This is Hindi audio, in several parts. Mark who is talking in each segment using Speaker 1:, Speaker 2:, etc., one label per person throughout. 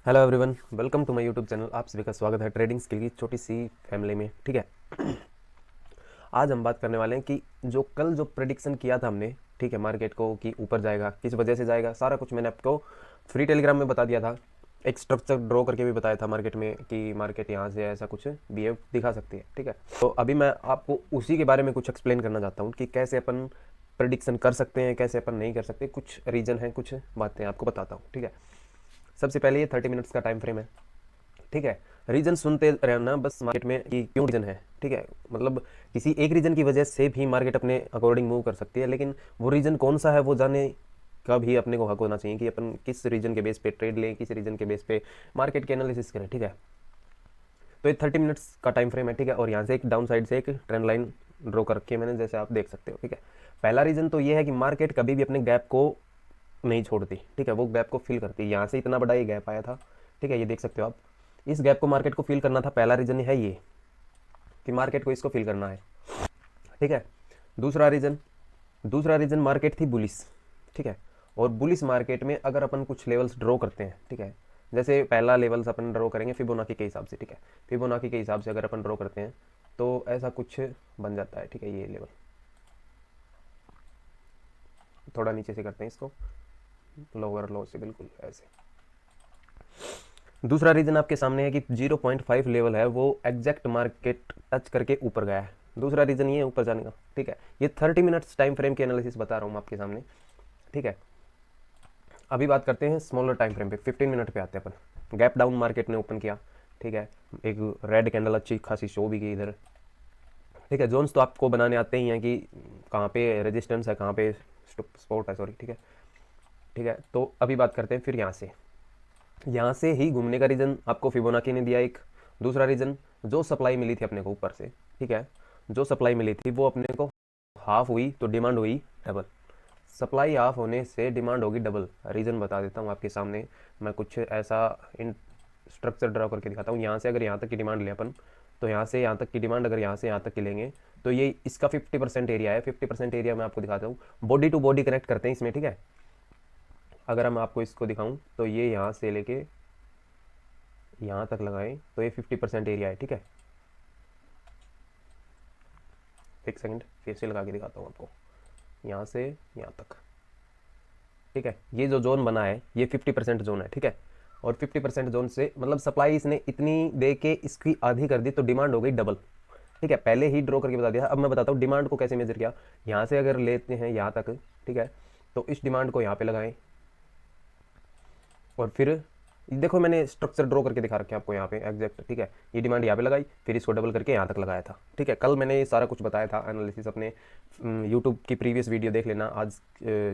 Speaker 1: Hello everyone, welcome to my YouTube channel. आप सभी का स्वागत है ट्रेडिंग स्किल की छोटी सी फैमिली में। ठीक है, आज हम बात करने वाले हैं कि जो कल जो प्रेडिक्शन किया था हमने, ठीक है, मार्केट को कि ऊपर जाएगा, किस वजह से जाएगा, सारा कुछ मैंने आपको फ्री टेलीग्राम में बता दिया था। एक स्ट्रक्चर ड्रॉ करके भी बताया था मार्केट में कि मार्केट यहाँ से ऐसा कुछ बिहेव दिखा सकती है। ठीक है, तो अभी मैं आपको उसी के बारे में कुछ एक्सप्लेन करना चाहता हूँ कि कैसे अपन प्रेडिक्शन कर सकते हैं, कैसे अपन नहीं कर सकते। कुछ रीज़न है, कुछ बातें आपको बताता हूँ। ठीक है, सबसे पहले ये 30 मिनट्स का टाइम फ्रेम है। ठीक है, रीजन सुनते रहना बस मार्केट में कि क्यों रीजन है। ठीक है, मतलब किसी एक रीजन की वजह से भी मार्केट अपने अकॉर्डिंग मूव कर सकती है, लेकिन वो रीजन कौन सा है वो जाने का भी अपने को हक होना चाहिए कि अपन किस रीजन के बेस पे ट्रेड लें, किस रीजन के बेस पे मार्केट के एनालिसिस करें। ठीक है, तो ये 30 मिनट्स का टाइम फ्रेम है। ठीक है, और यहाँ से एक डाउन साइड से एक ट्रेंड लाइन ड्रॉ कर रखी है मैंने, जैसे आप देख सकते हो। ठीक है, पहला रीजन तो ये है कि मार्केट कभी भी अपने गैप को नहीं छोड़ती। ठीक है, वो गैप को फिल करती है। यहाँ से इतना बड़ा ये गैप आया था। ठीक है, ये देख सकते हो आप। इस गैप को मार्केट को फिल करना था। पहला रीजन है ये कि मार्केट को इसको फिल करना है। ठीक है, दूसरा रीजन मार्केट थी बुलिस। ठीक है, और बुलिस मार्केट में अगर अपन कुछ लेवल्स ड्रॉ करते हैं, ठीक है, जैसे पहला लेवल्स अपन ड्रॉ करेंगे फिबोनाची के हिसाब से। ठीक है, फिबोनाची के हिसाब से अगर अपन ड्रॉ करते हैं तो ऐसा कुछ बन जाता है। ठीक है, ये लेवल थोड़ा नीचे से करते हैं इसको, लोअर लो से बिल्कुल ऐसे। दूसरा रीजन आपके सामने है कि 0.5 लेवल है, वो एग्जैक्ट मार्केट टच करके ऊपर गया है। दूसरा रीजन ये है ऊपर जाने का। ठीक है, ये 30 मिनट्स टाइम फ्रेम की एनालिसिस बता रहा हूँ आपके सामने। ठीक है, अभी बात करते हैं स्मॉलर टाइम फ्रेम पे। 15 मिनट पे आते हैं अपन। गैप डाउन मार्केट ने ओपन किया। ठीक है, एक रेड कैंडल अच्छी खासी शो भी की इधर। ठीक है, जोन्स तो आपको बनाने आते ही हैं कि कहाँ पे रेजिस्टेंस है, कहाँ पे सपोर्ट है, सॉरी। ठीक है, ठीक है, तो अभी बात करते हैं फिर यहाँ से ही घूमने का रीज़न आपको फिबोनाची ने दिया एक। दूसरा रीज़न, जो सप्लाई मिली थी अपने को ऊपर से, ठीक है, जो सप्लाई मिली थी वो अपने को हाफ हुई तो डिमांड हुई डबल। सप्लाई हाफ होने से डिमांड होगी डबल। रीज़न बता देता हूँ आपके सामने। मैं कुछ ऐसा इन स्ट्रक्चर ड्रा करके दिखाता हूँ। यहाँ से अगर यहाँ तक की डिमांड ले अपन, तो यहाँ से यहाँ तक की डिमांड अगर यहाँ से यहाँ तक की लेंगे तो ये इसका 50% एरिया है। 50% एरिया मैं आपको दिखाता हूँ। बॉडी टू बॉडी कनेक्ट करते हैं इसमें। ठीक है, अगर हम आपको इसको दिखाऊं तो ये यहाँ से लेके यहाँ तक लगाएं तो ये 50% एरिया है। ठीक है, एक सेकंड फिर से लगा के दिखाता हूँ आपको, यहाँ से यहाँ तक। ठीक है, ये जो जोन बना है ये 50% जोन है। ठीक है, और 50% जोन से मतलब सप्लाई इसने इतनी दे के इसकी आधी कर दी तो डिमांड हो गई डबल। ठीक है, पहले ही ड्रॉ करके बता दिया। अब मैं बताता हूँ डिमांड को कैसे मेजर किया। यहाँ से अगर लेते हैं यहाँ तक, ठीक है, तो इस डिमांड को यहाँ पे लगाएं और फिर देखो मैंने स्ट्रक्चर ड्रॉ करके दिखा रखा है आपको यहाँ पे एग्जैक्ट। ठीक है, ये डिमांड यहाँ पे लगाई, फिर इसको डबल करके यहाँ तक लगाया था। ठीक है, कल मैंने ये सारा कुछ बताया था एनालिसिस अपने यूट्यूब की प्रीवियस वीडियो देख लेना। आज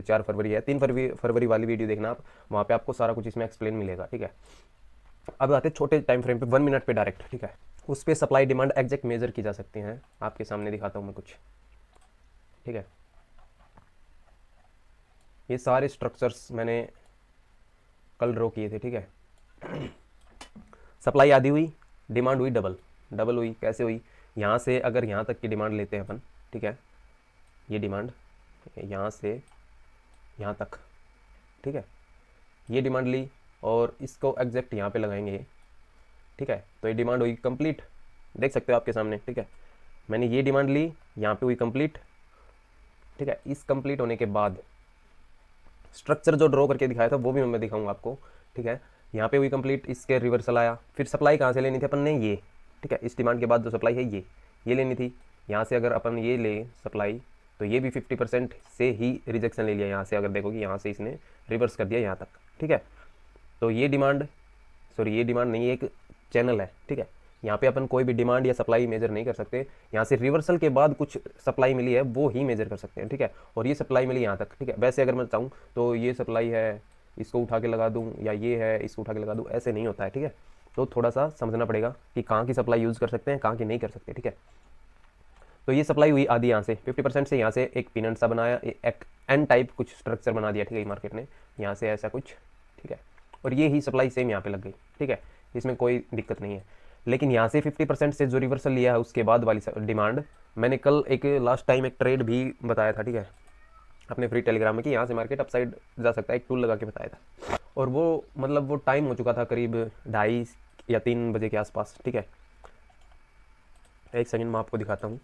Speaker 1: 4 फरवरी है, 3 फरवरी वाली वीडियो देखना आप, वहाँ पे आपको सारा कुछ इसमें एक्सप्लेन मिलेगा। ठीक है, अब आते हैं छोटे टाइम फ्रेम पे, 1 मिनट पे डायरेक्ट। ठीक है, उस पर सप्लाई डिमांड एग्जैक्ट मेजर की जा सकती हैं। आपके सामने दिखाता हूँ मैं कुछ। ठीक है, ये सारे स्ट्रक्चर्स मैंने कल ड्रॉ किए थे। ठीक है, सप्लाई आधी हुई, डिमांड हुई डबल। डबल हुई कैसे हुई, यहाँ से अगर यहाँ तक की डिमांड लेते हैं अपन, ठीक है, ये डिमांड यहाँ से यहाँ तक, ठीक है, ये डिमांड ली और इसको एग्जैक्ट यहाँ पे लगाएंगे। ठीक है, तो ये डिमांड हुई कंप्लीट, देख सकते हो आपके सामने। ठीक है, मैंने ये डिमांड ली, यहाँ पे हुई कंप्लीट। ठीक है, इस कंप्लीट होने के बाद स्ट्रक्चर जो ड्रॉ करके दिखाया था वो भी मैं दिखाऊंगा आपको। ठीक है, यहाँ पे हुई कंप्लीट, इसके रिवर्सल आया। फिर सप्लाई कहाँ से लेनी थी अपन ने, ये। ठीक है, इस डिमांड के बाद जो सप्लाई है ये लेनी थी। यहाँ से अगर अपन ये ले सप्लाई तो ये भी 50% से ही रिजेक्शन ले लिया। यहाँ से अगर देखोगे यहाँ से इसने रिवर्स कर दिया यहाँ तक। ठीक है, तो ये डिमांड, सॉरी ये डिमांड नहीं, एक चैनल है। ठीक है, यहाँ पे अपन कोई भी डिमांड या सप्लाई मेजर नहीं कर सकते। यहाँ से रिवर्सल के बाद कुछ सप्लाई मिली है वो ही मेजर कर सकते हैं। ठीक है, और ये सप्लाई मिली यहाँ तक। ठीक है, वैसे अगर मैं चाहूँ तो ये सप्लाई है इसको उठा के लगा दूँ, या ये है इसको उठा के लगा दूँ, ऐसे नहीं होता है। ठीक है, तो थोड़ा सा समझना पड़ेगा कि कहाँ की सप्लाई यूज़ कर सकते हैं, कहाँ की नहीं कर सकते। ठीक है, तो ये सप्लाई हुई आधी यहाँ से 50% से। यहाँ से एक पिनट सा बनाया, एक एन टाइप कुछ स्ट्रक्चर बना दिया। ठीक है, मार्केट ने यहाँ से ऐसा कुछ। ठीक है, और ये ही सप्लाई सेम यहाँ पे लग गई। ठीक है, इसमें कोई दिक्कत नहीं है। लेकिन यहाँ से 50% से जो रिवर्सल लिया है उसके बाद वाली डिमांड, मैंने कल एक लास्ट टाइम एक ट्रेड भी बताया था। ठीक है, अपने फ्री टेलीग्राम में कि यहाँ से मार्केट अपसाइड जा सकता है, एक टूल लगा के बताया था। और वो मतलब वो टाइम हो चुका था करीब 2:30 या 3 बजे के आसपास, ठीक है। एक सेकंड मैं आपको दिखाता हूँ।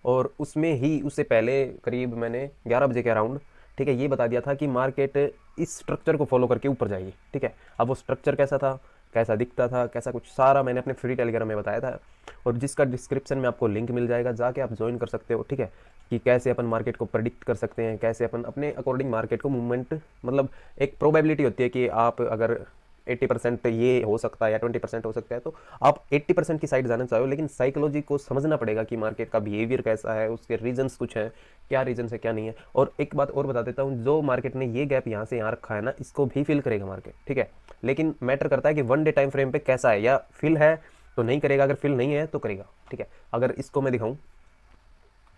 Speaker 1: और उसमें ही उससे पहले करीब मैंने 11 बजे के अराउंड, ठीक है, ये बता दिया था कि मार्केट इस स्ट्रक्चर को फॉलो करके ऊपर जाएगी, ठीक है। अब वो स्ट्रक्चर कैसा था, कैसा दिखता था, कैसा कुछ सारा मैंने अपने फ्री टेलीग्राम में बताया था, और जिसका डिस्क्रिप्शन में आपको लिंक मिल जाएगा, जाके आप ज्वाइन कर सकते हो, ठीक है। कि कैसे अपन मार्केट को प्रेडिक्ट कर सकते हैं, कैसे अपन अपने अकॉर्डिंग मार्केट को मूवमेंट, मतलब एक प्रोबेबिलिटी होती है कि आप अगर 80% ये हो सकता है या 20% हो सकता है, तो आप 80% की साइड जाना चाहो, लेकिन साइकोलॉजी को समझना पड़ेगा कि मार्केट का बिहेवियर कैसा है, उसके रीजंस कुछ हैं, क्या रीजंस है क्या नहीं है। और एक बात और बता देता हूँ, जो मार्केट ने ये गैप यहाँ से यहाँ रखा है ना, इसको भी फिल करेगा मार्केट, ठीक है। लेकिन मैटर करता है कि 1 डे टाइम फ्रेम पे कैसा है, या फिल है तो नहीं करेगा, अगर फिल नहीं है तो करेगा, ठीक है। अगर इसको मैं दिखाऊँ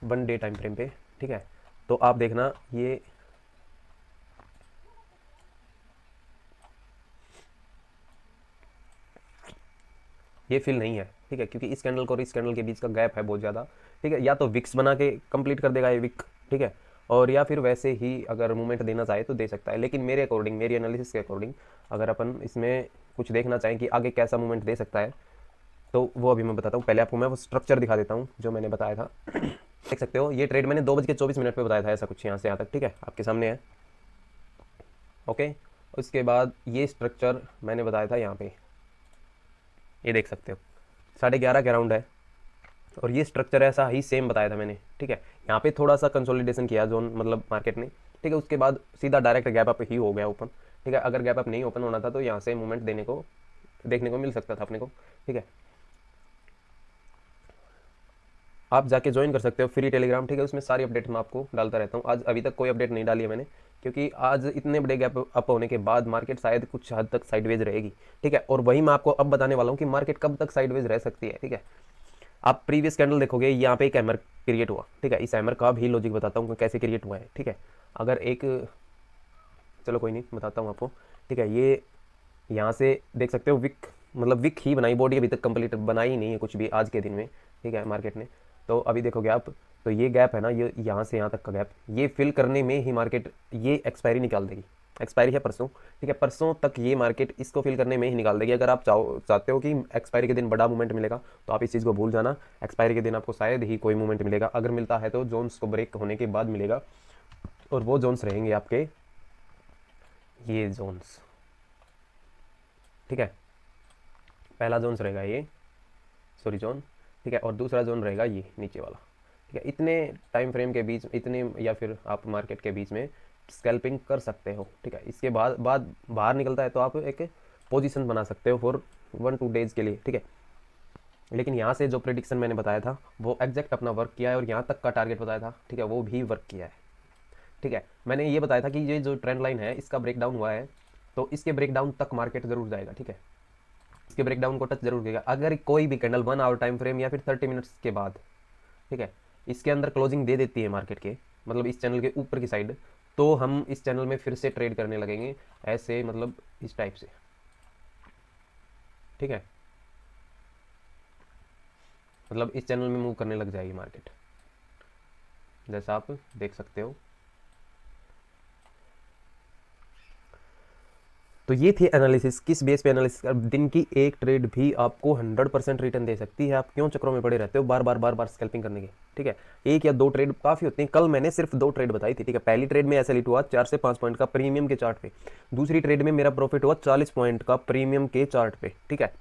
Speaker 1: 1 डे टाइम फ्रेम पे, ठीक है, तो आप देखना ये फिल नहीं है, ठीक है, क्योंकि इस कैंडल को और इस कैंडल के बीच का गैप है बहुत ज़्यादा, ठीक है। या तो विक्स बना के कंप्लीट कर देगा ये विक, ठीक है, और या फिर वैसे ही अगर मूवमेंट देना चाहे तो दे सकता है। लेकिन मेरे अकॉर्डिंग, मेरी एनालिसिस के अकॉर्डिंग, अगर अपन इसमें कुछ देखना चाहें कि आगे कैसा मूवमेंट दे सकता है, तो वो अभी मैं बताता हूँ। पहले आपको मैं वो स्ट्रक्चर दिखा देता हूँ जो मैंने बताया था। देख सकते हो ये ट्रेड मैंने 2:24 पे बताया था, ऐसा कुछ यहाँ से यहाँ तक, ठीक है, आपके सामने है, ओके। उसके बाद ये स्ट्रक्चर मैंने बताया था यहाँ पे, ये देख सकते हो 11:30 के अराउंड है, और ये स्ट्रक्चर ऐसा ही सेम बताया था मैंने, ठीक है। यहाँ पे थोड़ा सा कंसोलिडेशन किया जोन, मतलब मार्केट ने, ठीक है। उसके बाद सीधा डायरेक्ट गैप अप ही हो गया ओपन, ठीक है। अगर गैप अप नहीं ओपन होना था तो यहाँ से मूवमेंट देखने को मिल सकता था अपने को, ठीक है। आप जाके ज्वाइन कर सकते हो फ्री टेलीग्राम, ठीक है, उसमें सारी अपडेट मैं आपको डालता रहता हूँ। आज अभी तक कोई अपडेट नहीं डाली है मैंने, क्योंकि आज इतने बड़े गैप अप होने के बाद मार्केट शायद कुछ हद तक साइडवेज रहेगी, ठीक है। और वही मैं आपको अब बताने वाला हूँ कि मार्केट कब तक साइडवेज रह सकती है, ठीक है। आप प्रीवियस कैंडल देखोगे, यहाँ पे एक हैमर क्रिएट हुआ, ठीक है। इस हैमर का भी लॉजिक बताता हूँ कैसे क्रिएट हुआ है, ठीक है। अगर एक, चलो कोई नहीं, बताता हूँ आपको, ठीक है। ये यहाँ से देख सकते हो विक, मतलब विक ही बनाई, बॉडी अभी तक कंप्लीट बनाई ही नहीं है कुछ भी आज के दिन में, ठीक है, मार्केट ने। तो अभी देखोगे आप, तो ये गैप है ना, ये यहाँ से यहाँ तक का गैप, ये फिल करने में ही मार्केट ये एक्सपायरी निकाल देगी। एक्सपायरी है परसों, ठीक है, परसों तक ये मार्केट इसको फिल करने में ही निकाल देगी। अगर आप चाहते हो कि एक्सपायरी के दिन बड़ा मूवमेंट मिलेगा, तो आप इस चीज़ को भूल जाना। एक्सपायरी के दिन आपको शायद ही कोई मूवमेंट मिलेगा, अगर मिलता है तो जोन्स को ब्रेक होने के बाद मिलेगा, और वो जोन्स रहेंगे आपके ये जोन्स, ठीक है। पहला जोन्स रहेगा ये, सॉरी जोन, ठीक है, और दूसरा जोन रहेगा ये नीचे वाला, ठीक है। इतने टाइम फ्रेम के बीच, इतने या फिर आप मार्केट के बीच में स्कैल्पिंग कर सकते हो, ठीक है। इसके बाद बाहर निकलता है तो आप एक पोजीशन बना सकते हो फॉर 1-2 डेज के लिए, ठीक है। लेकिन यहाँ से जो प्रेडिक्शन मैंने बताया था वो एग्जैक्ट अपना वर्क किया है, और यहाँ तक का टारगेट बताया था, ठीक है, वो भी वर्क किया है, ठीक है। मैंने ये बताया था कि ये जो ट्रेंड लाइन है इसका ब्रेकडाउन हुआ है, तो इसके ब्रेकडाउन तक मार्केट जरूर जाएगा, ठीक है। इसके ब्रेकडाउन को टच जरूर करेगा। अगर कोई भी कैंडल 1 आवर टाइम फ्रेम या फिर 30 मिनट्स के बाद, ठीक है, इसके अंदर क्लोजिंग दे देती है मार्केट के, मतलब इस चैनल के ऊपर की साइड, तो हम इस चैनल में फिर से ट्रेड करने लगेंगे ऐसे, मतलब इस टाइप से, ठीक है। मतलब इस चैनल में मूव करने लग जाएगी मार्केट, जैसा आप देख सकते हो। तो ये थी एनालिसिस, किस बेस पे एनालिसिस। दिन की एक ट्रेड भी आपको 100% रिटर्न दे सकती है। आप क्यों चक्रों में पड़े रहते हो बार बार स्कैल्पिंग करने के, ठीक है। एक या दो ट्रेड काफ़ी होती हैं। कल मैंने सिर्फ 2 ट्रेड बताई थी, ठीक है। पहली ट्रेड में ऐसा लिट हुआ 4 से 5 पॉइंट का प्रीमियम के चार्ट पे, दूसरी ट्रेड में मेरा प्रॉफिट हुआ 40 पॉइंट का प्रीमियम के चार्ट पे, ठीक है।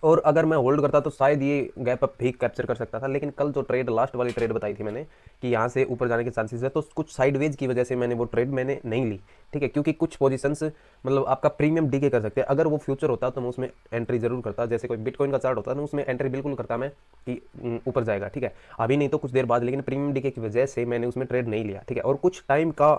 Speaker 1: और अगर मैं होल्ड करता तो शायद ये गैप अप भी कैप्चर कर सकता था। लेकिन कल जो ट्रेड, लास्ट वाली ट्रेड बताई थी मैंने कि यहाँ से ऊपर जाने के चांसेस है, तो कुछ साइडवेज की वजह से मैंने वो ट्रेड मैंने नहीं ली, ठीक है। क्योंकि कुछ पोजीशंस मतलब आपका प्रीमियम डीके कर सकते हैं। अगर वो फ्यूचर होता तो मैं उसमें एंट्री जरूर करता, जैसे कोई बिटकॉइन का चार्ट होता है ना, उसमें एंट्री बिल्कुल करता मैं कि ऊपर जाएगा, ठीक है। अभी नहीं तो कुछ देर बाद, लेकिन प्रीमियम डीके की वजह से मैंने उसमें ट्रेड नहीं लिया, ठीक है। और कुछ टाइम का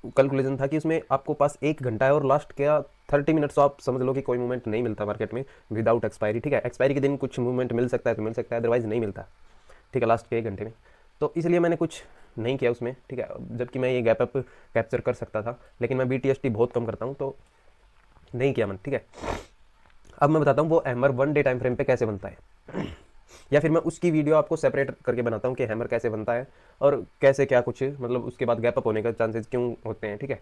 Speaker 1: कैलकुलेशन था कि उसमें आपको पास 1 घंटा है, और लास्ट क्या 30 मिनट्स, तो आप समझ लो कि कोई मूवमेंट नहीं मिलता मार्केट में विदाउट एक्सपायरी, ठीक है। एक्सपायरी के दिन कुछ मूवमेंट मिल सकता है तो मिल सकता है, अदरवाइज नहीं मिलता, ठीक है, लास्ट के 1 घंटे में। तो इसलिए मैंने कुछ नहीं किया उसमें, ठीक है, जबकि मैं ये गैप अप कैप्चर कर सकता था। लेकिन मैं BTST बहुत कम करता हूँ, तो नहीं किया मैंने, ठीक है। अब मैं बताता हूँ वो हैमर 1 डे टाइम फ्रेम पे कैसे बनता है, या फिर मैं उसकी वीडियो आपको सेपरेट करके बनाता हूँ कि हैमर कैसे बनता है और कैसे क्या कुछ, मतलब उसके बाद गैप अप होने का चांसेस क्यों होते हैं, ठीक है।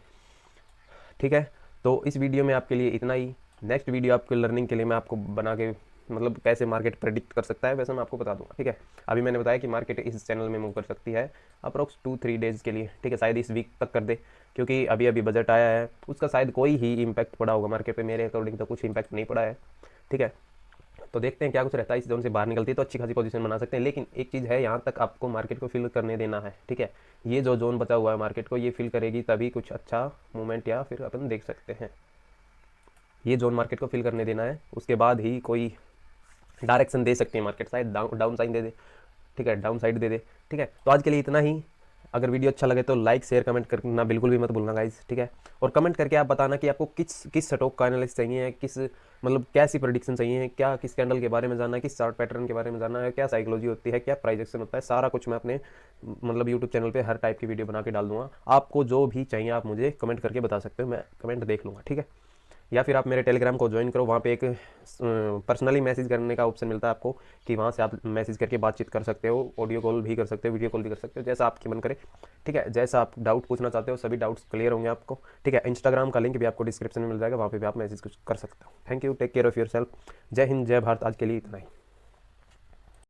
Speaker 1: ठीक है, तो इस वीडियो में आपके लिए इतना ही। नेक्स्ट वीडियो आपके लर्निंग के लिए मैं आपको बना के मतलब कैसे मार्केट प्रेडिक्ट कर सकता है वैसे मैं आपको बता दूंगा। ठीक है, अभी मैंने बताया कि मार्केट इस चैनल में मूव कर सकती है अप्रोक्स 2-3 डेज़ के लिए। ठीक है, शायद इस वीक तक कर दे, क्योंकि अभी अभी बजट आया है, उसका शायद कोई ही इम्पैक्ट पड़ा होगा मार्केट पे। मेरे अकॉर्डिंग तो कुछ इम्पैक्ट नहीं पड़ा है। ठीक है, तो देखते हैं क्या कुछ रहता है। इस जोन से बाहर निकलती है तो अच्छी खासी पोजीशन बना सकते हैं, लेकिन एक चीज़ है, यहाँ तक आपको मार्केट को फिल करने देना है। ठीक है, ये जो जोन बचा हुआ है मार्केट को ये फिल करेगी तभी कुछ अच्छा मूवमेंट या फिर अपन देख सकते हैं। ये जोन मार्केट को फिल करने देना है, उसके बाद ही कोई डायरेक्शन दे सकती है मार्केट, शायद डाउन साइन दे दे। ठीक है, डाउन साइड दे दे। ठीक है, तो आज के लिए इतना ही। अगर वीडियो अच्छा लगे तो लाइक शेयर कमेंट करना बिल्कुल भी मत भूलना गाइज। ठीक है, और कमेंट करके आप बताना कि आपको किस स्टॉक का एनालिसिस चाहिए है, किस मतलब कैसी प्रेडिक्शन चाहिए है, क्या किस कैंडल के बारे में जानना है, किस चार्ट पैटर्न के बारे में जानना है, क्या साइकोलॉजी होती है, क्या प्राइस एक्शन होता है, सारा कुछ मैं अपने मतलब यूट्यूब चैनल पे हर टाइप की वीडियो बना के डाल दूंगा। आपको जो भी चाहिए आप मुझे कमेंट करके बता सकते हो, मैं कमेंट देख लूँगा। ठीक है, या फिर आप मेरे टेलीग्राम को ज्वाइन करो, वहाँ पे एक पर्सनली मैसेज करने का ऑप्शन मिलता है आपको, कि वहाँ से आप मैसेज करके बातचीत कर सकते हो, ऑडियो कॉल भी कर सकते हो, वीडियो कॉल भी कर सकते हो, जैसा आपकी मन करे। ठीक है, जैसा आप डाउट पूछना चाहते हो सभी डाउट्स क्लियर होंगे आपको। ठीक है, इंस्टाग्राम का लिंक भी आपको डिस्क्रिप्शन में मिल जाएगा, वहाँ पे भी आप मैसेज कर सकते हो। Thank you, take care of your self. जय हिंद, जय भारत। आज के लिए इतना ही।